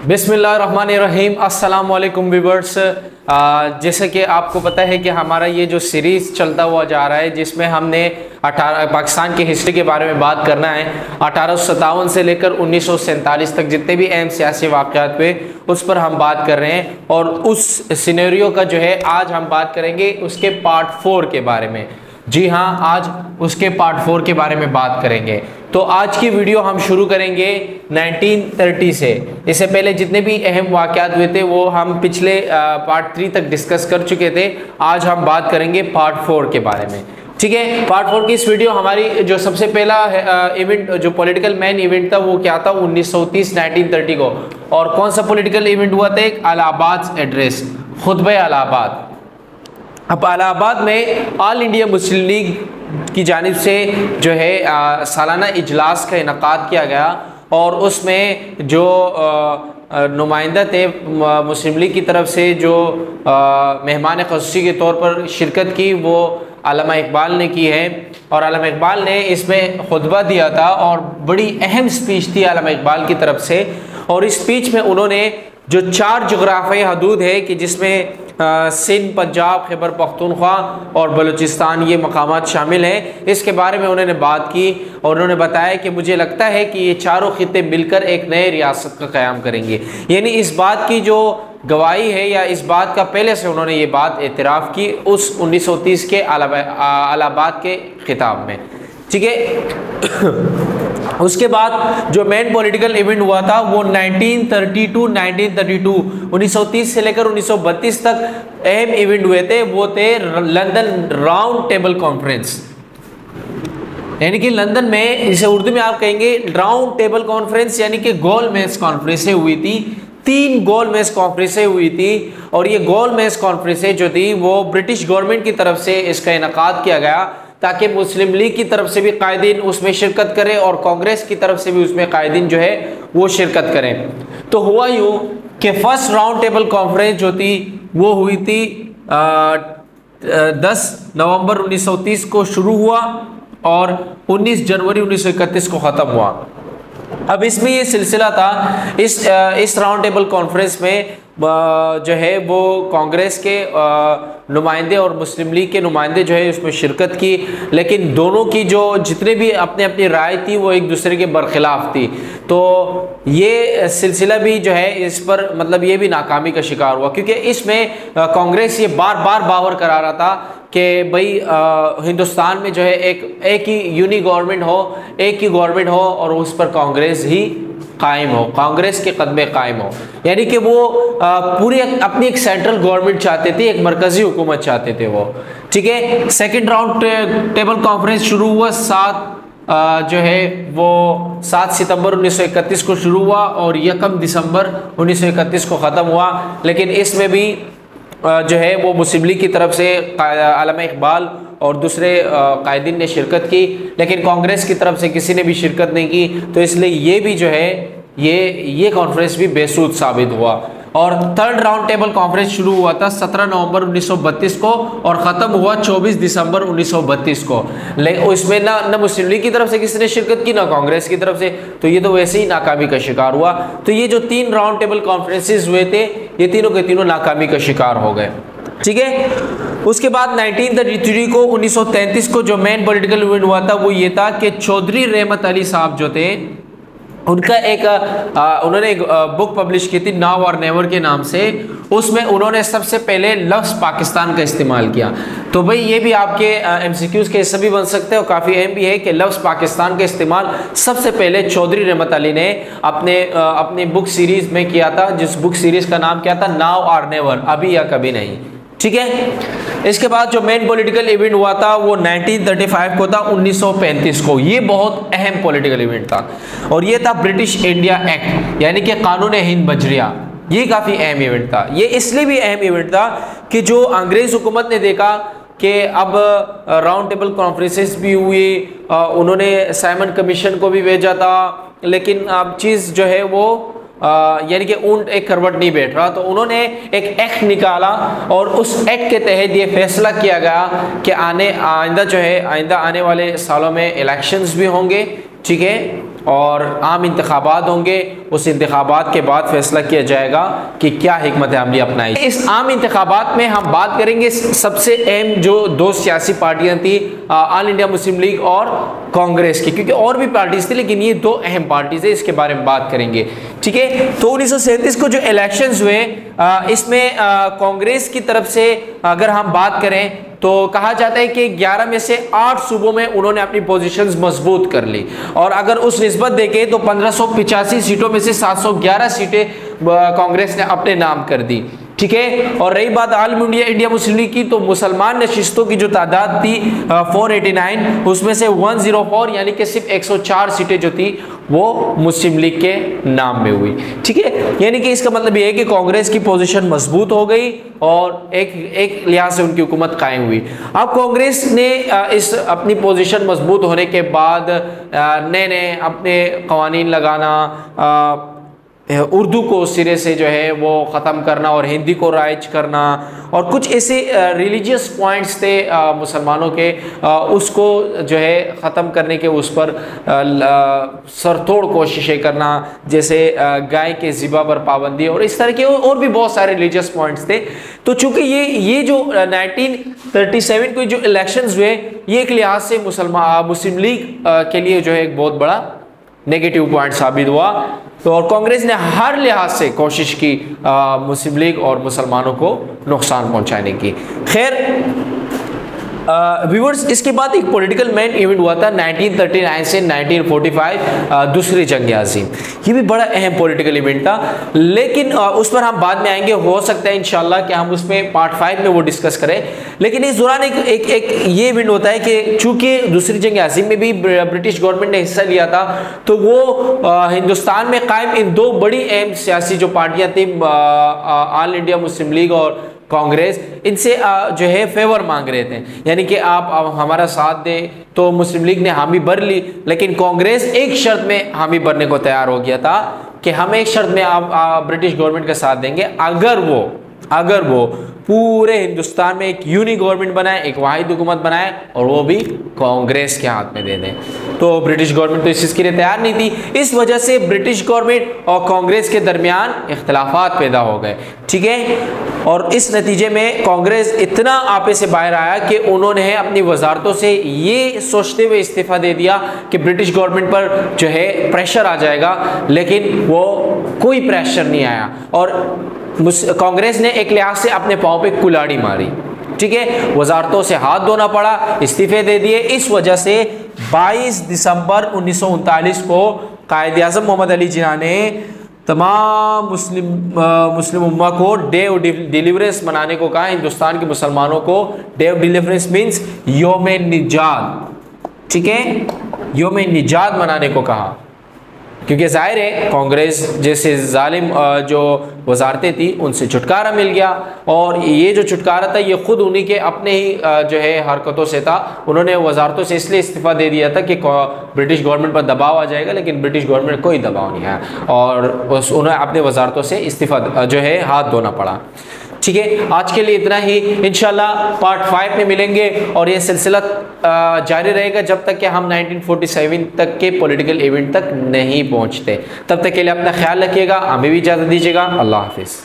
बिस्मिल्लाहिर्रहमानिर्रहीम। अस्सलाम वालेकुम व्यूअर्स। जैसे कि आपको पता है कि हमारा ये जो सीरीज़ चलता हुआ जा रहा है जिसमें हमने पाकिस्तान की हिस्ट्री के बारे में बात करना है। 1857 से लेकर 1947 तक जितने भी अहम सियासी वाक़यात हुए उस पर हम बात कर रहे हैं और उस सिनेरियो का जो है आज हम बात करेंगे उसके पार्ट 4 के बारे में। जी हाँ, आज उसके पार्ट 4 के बारे में बात करेंगे। तो आज की वीडियो हम शुरू करेंगे 1930 से। इससे पहले जितने भी अहम वाक़यात हुए थे वो हम पिछले पार्ट 3 तक डिस्कस कर चुके थे। आज हम बात करेंगे पार्ट 4 के बारे में। ठीक है, पार्ट 4 की इस वीडियो हमारी जो सबसे पहला इवेंट जो पॉलिटिकल मैन इवेंट था वो क्या था 1930 को। और कौन सा पॉलिटिकल इवेंट हुआ था? एक इलाहाबाद एड्रेस, खुतबा इलाहाबाद। अब इलाहाबाद में ऑल इंडिया मुस्लिम लीग की जानिब से जो है सालाना इजलास का इनकाद किया गया और उसमें जो नुमाइंदा थे मुस्लिम लीग की तरफ से जो मेहमान ख़ुसूसी के तौर पर शिरकत की वो अल्लामा इकबाल ने की है। और अल्लामा इकबाल ने इसमें खुतबा दिया था और बड़ी अहम स्पीच थी अल्लामा इकबाल की तरफ से। और इस स्पीच में उन्होंने जो 4 जुग्राफियाई हदूद है कि जिसमें सिंध, पंजाब, खैबर पख्तूनख्वा और बलूचिस्तान ये मकामात शामिल हैं, इसके बारे में उन्होंने बात की और उन्होंने बताया कि मुझे लगता है कि ये चारों खित्ते मिलकर एक नए रियासत का क़याम करेंगे। यानी इस बात की जो गवाही है या इस बात का पहले से उन्होंने ये बात एतराफ़ की उस 1930 के इलाहाबाद के खिताब में। ठीक है। उसके बाद जो मेन पॉलिटिकल इवेंट हुआ था वो 1930 से लेकर 1932 तक अहम इवेंट हुए थे। वो थे लंदन राउंड टेबल कॉन्फ्रेंस। यानी कि लंदन में, इसे उर्दू में आप कहेंगे राउंड टेबल कॉन्फ्रेंस, यानी कि गोल मेज कॉन्फ्रेंसें हुई थी। 3 गोल मेज कॉन्फ्रेंसें हुई थी और ये गोल मेज कॉन्फ्रेंसें जो थी वो ब्रिटिश गवर्नमेंट की तरफ से इसका इनकाद किया गया ताकि मुस्लिम लीग की तरफ से भी कायदीन उसमें शिरकत करें और कांग्रेस की तरफ से भी उसमें कायदीन जो है वो शिरकत करें। तो हुआ यूँ कि फर्स्ट राउंड टेबल कॉन्फ्रेंस जो थी वो हुई थी 10 नवंबर 1930 को शुरू हुआ और 19 जनवरी 1931 को ख़त्म हुआ। अब इसमें ये सिलसिला था, इस राउंड टेबल कॉन्फ्रेंस में जो है वो कांग्रेस के नुमाइंदे और मुस्लिम लीग के नुमाइंदे जो है उसमें शिरकत की, लेकिन दोनों की जो जितने भी अपनी अपनी राय थी वो एक दूसरे के बरखिलाफ थी। तो ये सिलसिला भी जो है इस पर मतलब ये भी नाकामी का शिकार हुआ क्योंकि इसमें कांग्रेस ये बार बार बावर करा रहा था कि भाई हिंदुस्तान में जो है एक ही यूनी गवर्नमेंट हो, एक ही गवर्नमेंट हो और उस पर कांग्रेस ही कायम हो, कांग्रेस के कदमे कायम हो। यानी कि वो पूरी अपनी एक सेंट्रल गवर्नमेंट चाहते थे, एक मरकजी हुकूमत चाहते थे वो। ठीक है। सेकंड राउंड टेबल कॉन्फ्रेंस शुरू हुआ 7 सितंबर 1931 को शुरू हुआ और 1 दिसंबर 1931 को ख़त्म हुआ। लेकिन इसमें भी जो है वो मुस्लिम लीग की तरफ से अल्लामा इकबाल और दूसरे कायदीन ने शिरकत की, लेकिन कांग्रेस की तरफ से किसी ने भी शिरकत नहीं की। तो इसलिए ये भी जो है ये कॉन्फ्रेंस भी बेसूद साबित हुआ। और थर्ड राउंड टेबल कॉन्फ्रेंस शुरू हुआ था 17 नवंबर 1932 को और ख़त्म हुआ 24 दिसंबर 1932 को। लेकिन उसमें ना मुस्लिम लीग की तरफ से किसी ने शिरकत की ना कांग्रेस की तरफ से, तो ये तो वैसे ही नाकामी का शिकार हुआ। तो ये जो 3 राउंड टेबल कॉन्फ्रेंसेस हुए थे ये तीनों के तीनों नाकामी का शिकार हो गए। ठीक है। उसके बाद 1933 को जो मेन पॉलिटिकल इवेंट हुआ था वो ये था कि चौधरी रहमत अली साहब जो थे उनका उन्होंने एक बुक पब्लिश की थी नाउ और नेवर के नाम से। उसमें उन्होंने सबसे पहले लफ्ज़ पाकिस्तान का इस्तेमाल किया। तो भाई ये भी आपके MCQs के हिस्से भी बन सकते हैं और काफ़ी अहम भी है कि लफ्ज़ पाकिस्तान का इस्तेमाल सबसे पहले चौधरी रहमत अली ने अपनी बुक सीरीज़ में किया था, जिस बुक सीरीज़ का नाम क्या था नाउ और नेवर, अभी या कभी नहीं। ठीक है। इसके बाद जो मेन पॉलिटिकल इवेंट हुआ था वो 1935 को था 1935 को। ये बहुत अहम पॉलिटिकल इवेंट था और ये था ब्रिटिश इंडिया एक्ट, यानी कि कानून हिंद बजरिया। ये काफ़ी अहम इवेंट था। ये इसलिए भी अहम इवेंट था कि जो अंग्रेज़ हुकूमत ने देखा कि अब राउंड टेबल कॉन्फ्रेंसेस भी हुई, उन्होंने साइमन कमीशन को भी भेजा था, लेकिन अब चीज़ जो है वो यानी कि ऊंट एक करवट नहीं बैठ रहा। तो उन्होंने एक एक्ट निकाला और उस एक्ट के तहत ये फैसला किया गया कि आइंदा आने वाले सालों में इलेक्शंस भी होंगे। ठीक है। और आम इंतखाबात होंगे। उस इंतखाबात के बाद फैसला किया जाएगा कि क्या हिकमत अमली अपनाई। इस आम इंतखाबात में हम बात करेंगे सबसे अहम जो दो सियासी पार्टियां थी, ऑल इंडिया मुस्लिम लीग और कांग्रेस की, क्योंकि और भी पार्टीज थी लेकिन ये दो अहम पार्टीज है, इसके बारे में बात करेंगे। ठीक है, तो 1937 को जो इलेक्शंस हुए इसमें कांग्रेस की तरफ से अगर हम बात करें तो कहा जाता है कि 11 में से 8 सूबों में उन्होंने अपनी पोजीशंस मजबूत कर ली, और अगर उस निस्बत देखें तो 1585 सीटों में से 711 सीटें कांग्रेस ने अपने नाम कर दी। ठीक है, और रही बात ऑल इंडिया मुस्लिम लीग की, तो मुसलमान नशिस्तों की जो तादाद थी 489, उसमें से 104 यानी कि सिर्फ 104 सीटें जो थी वो मुस्लिम लीग के नाम में हुई। ठीक है, यानी कि इसका मतलब ये है कि कांग्रेस की पोजीशन मजबूत हो गई और एक लिहाज से उनकी हुकूमत कायम हुई। अब कांग्रेस ने इस अपनी पोजीशन मजबूत होने के बाद नए नए अपने कवानीन लगाना, उर्दू को सिरे से जो है वो ख़त्म करना और हिंदी को राइज करना, और कुछ ऐसे रिलीजियस पॉइंट्स थे मुसलमानों के, उसको जो है ख़त्म करने के उस पर सरतोड़ कोशिशें करना, जैसे गाय के ज़िबा पर पाबंदी और इस तरह के और भी बहुत सारे रिलीजियस पॉइंट्स थे। तो चूँकि ये जो 1937 को जो इलेक्शंस हुए, ये एक लिहाज से मुस्लिम लीग के लिए जो है एक बहुत बड़ा नेगेटिव पॉइंट साबित हुआ। तो और कांग्रेस ने हर लिहाज से कोशिश की मुस्लिम लीग और मुसलमानों को नुकसान पहुंचाने की। खैर व्यूअर्स, इसके बाद एक पॉलिटिकल मेन इवेंट हुआ था 1939 से 1945, दूसरी जंग अज़ीम। ये भी बड़ा अहम पॉलिटिकल इवेंट था, लेकिन उस पर हम बाद में आएंगे। हो सकता है इंशाल्लाह कि हम उसमें पार्ट 5 में वो डिस्कस करें। लेकिन इस दौरान एक ये इवेंट होता है कि चूंकि दूसरी जंग अज़ीम में भी ब्रिटिश गवर्नमेंट ने हिस्सा लिया था, तो वो हिंदुस्तान में कायम इन दो बड़ी अहम सियासी जो पार्टियां थी, ऑल इंडिया मुस्लिम लीग और कांग्रेस, इनसे जो है फेवर मांग रहे थे, यानी कि आप हमारा साथ दें। तो मुस्लिम लीग ने हामी भर ली, लेकिन कांग्रेस एक शर्त में हामी भरने को तैयार हो गया था कि हम एक शर्त में आप ब्रिटिश गवर्नमेंट का साथ देंगे, अगर वो पूरे हिंदुस्तान में एक यूनिक गवर्नमेंट बनाए, एक वाहिद हुकूमत बनाए, और वो भी कांग्रेस के हाथ में दे दें। तो ब्रिटिश गवर्नमेंट तो इस चीज़ के लिए तैयार नहीं थी। इस वजह से ब्रिटिश गवर्नमेंट और कांग्रेस के दरमियान इख्तलाफात पैदा हो गए। ठीक है, और इस नतीजे में कांग्रेस इतना आपे से बाहर आया कि उन्होंने अपनी वजारतों से ये सोचते हुए इस्तीफ़ा दे दिया कि ब्रिटिश गवर्नमेंट पर जो है प्रेशर आ जाएगा, लेकिन वो कोई प्रेशर नहीं आया और कांग्रेस ने एक लिहाज से अपने पाँव पे कुल्हाड़ी मारी। ठीक है, वजारतों से हाथ धोना पड़ा, इस्तीफे दे दिए। इस वजह से 22 दिसंबर 1939 को कायद आज़म मोहम्मद अली जिन्ना ने तमाम मुस्लिम उम्मा को डे ऑफ डिलीवरेंस मनाने को कहा। हिंदुस्तान के मुसलमानों को डे ऑफ डिलीवरेंस मीन्स योम निजात, ठीक है, योम निजात मनाने को कहा, क्योंकि जाहिर है कांग्रेस जैसे जालिम जो वजारतें थी उनसे छुटकारा मिल गया। और ये जो छुटकारा था ये खुद उन्हीं के अपने ही जो है हरकतों से था। उन्होंने वजारतों से इसलिए इस्तीफ़ा दे दिया था कि ब्रिटिश गवर्नमेंट पर दबाव आ जाएगा, लेकिन ब्रिटिश गवर्नमेंट कोई दबाव नहीं आया और उन्हें अपने वजारतों से इस्तीफ़ा जो है हाथ धोना पड़ा। ठीक है, आज के लिए इतना ही। इंशाल्लाह पार्ट 5 में मिलेंगे और ये सिलसिला जारी रहेगा जब तक कि हम 1947 तक के पॉलिटिकल इवेंट तक नहीं पहुंचते। तब तक के लिए अपना ख्याल रखिएगा, हमें भी इजाज़त दीजिएगा। अल्लाह हाफिज़।